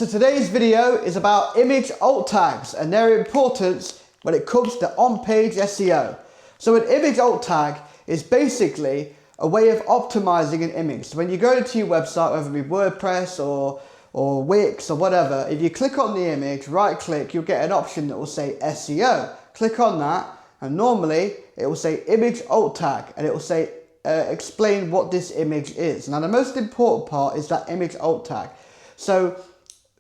So today's video is about image alt tags and their importance when it comes to on-page SEO. So an image alt tag is basically a way of optimizing an image. So when you go to your website, whether it be WordPress or Wix or whatever, if you click on the image, right click, you'll get an option that will say SEO. Click on that and normally it will say image alt tag and it will say explain what this image is. Now the most important part is that image alt tag. So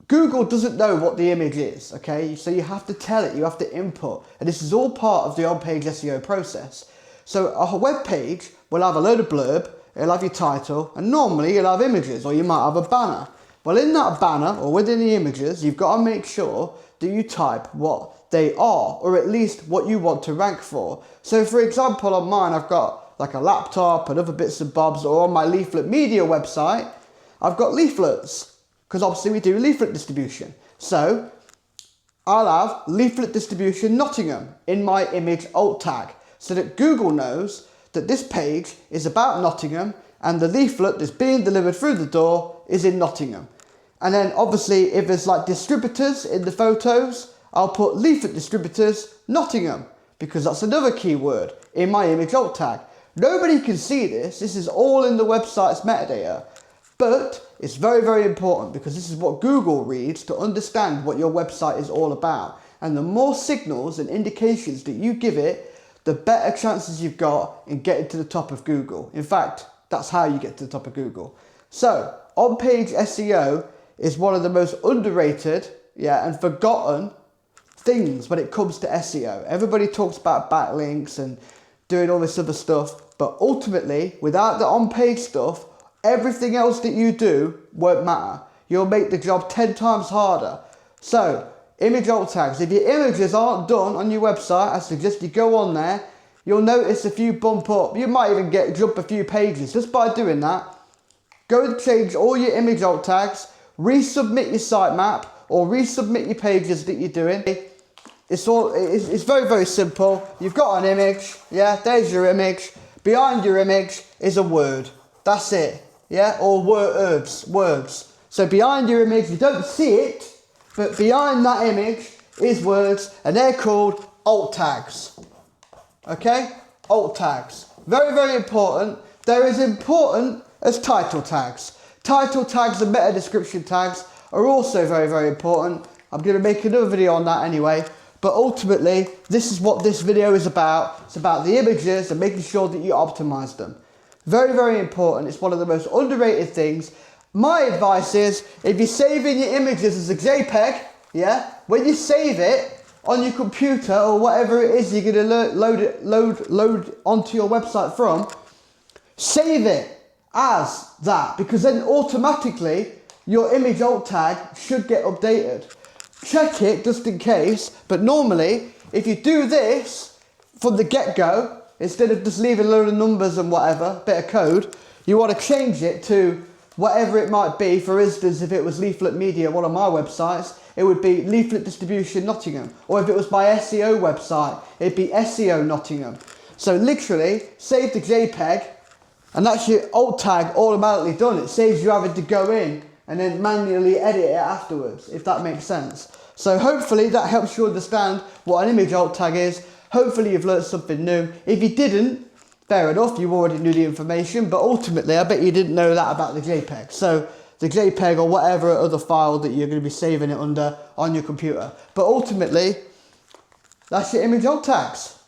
Google doesn't know what the image is, okay? So you have to tell it, you have to input. And this is all part of the on-page SEO process. So a web page will have a load of blurb, it'll have your title, and normally you'll have images or you might have a banner. Well, in that banner or within the images, you've got to make sure that you type what they are, or at least what you want to rank for. So for example, on mine, I've got like a laptop and other bits and bobs, or on my leaflet media website, I've got leaflets. Because obviously we do leaflet distribution. So I'll have leaflet distribution Nottingham in my image alt tag so that Google knows that this page is about Nottingham and the leaflet that's being delivered through the door is in Nottingham. And then obviously if there's like distributors in the photos, I'll put leaflet distributors Nottingham because that's another keyword in my image alt tag. Nobody can see this. This is all in the website's metadata. But it's very, very important because this is what Google reads to understand what your website is all about. And the more signals and indications that you give it, the better chances you've got in getting to the top of Google. In fact, that's how you get to the top of Google. So, on-page SEO is one of the most underrated, and forgotten things when it comes to SEO. Everybody talks about backlinks and doing all this other stuff, but ultimately, without the on-page stuff, everything else that you do won't matter. You'll make the job 10 times harder. So, image alt tags. If your images aren't done on your website, I suggest you go on there. You'll notice a few bump up. You might even jump a few pages just by doing that. Go and change all your image alt tags. Resubmit your sitemap or resubmit your pages that you're doing. It's very, very simple. You've got an image. Yeah, there's your image. Behind your image is a word. That's it. Yeah, or words. So behind your image, you don't see it, but behind that image is words, and they're called alt tags. Okay? Alt tags. Very, very important. They're as important as title tags. Title tags and meta description tags are also very, very important. I'm going to make another video on that anyway. But ultimately, this is what this video is about. It's about the images and making sure that you optimize them. Very, very important. It's one of the most underrated things. My advice is, if you're saving your images as a JPEG, when you save it on your computer or whatever it is you're going to load onto your website from, save it as that, because then automatically your image alt tag should get updated. Check it just in case, but normally if you do this from the get-go, instead of just leaving a load of numbers and whatever, bit of code, you want to change it to whatever it might be. For instance, if it was leaflet media, one of my websites, it would be leaflet distribution Nottingham. Or if it was my SEO website, it'd be SEO Nottingham. So literally, save the JPEG, and that's your alt tag automatically done. It saves you having to go in and then manually edit it afterwards, if that makes sense. So hopefully that helps you understand what an image alt tag is. Hopefully you've learned something new. If you didn't, fair enough, you already knew the information, but ultimately I bet you didn't know that about the JPEG. So the JPEG or whatever other file that you're going to be saving it under on your computer. But ultimately, that's your image alt tags.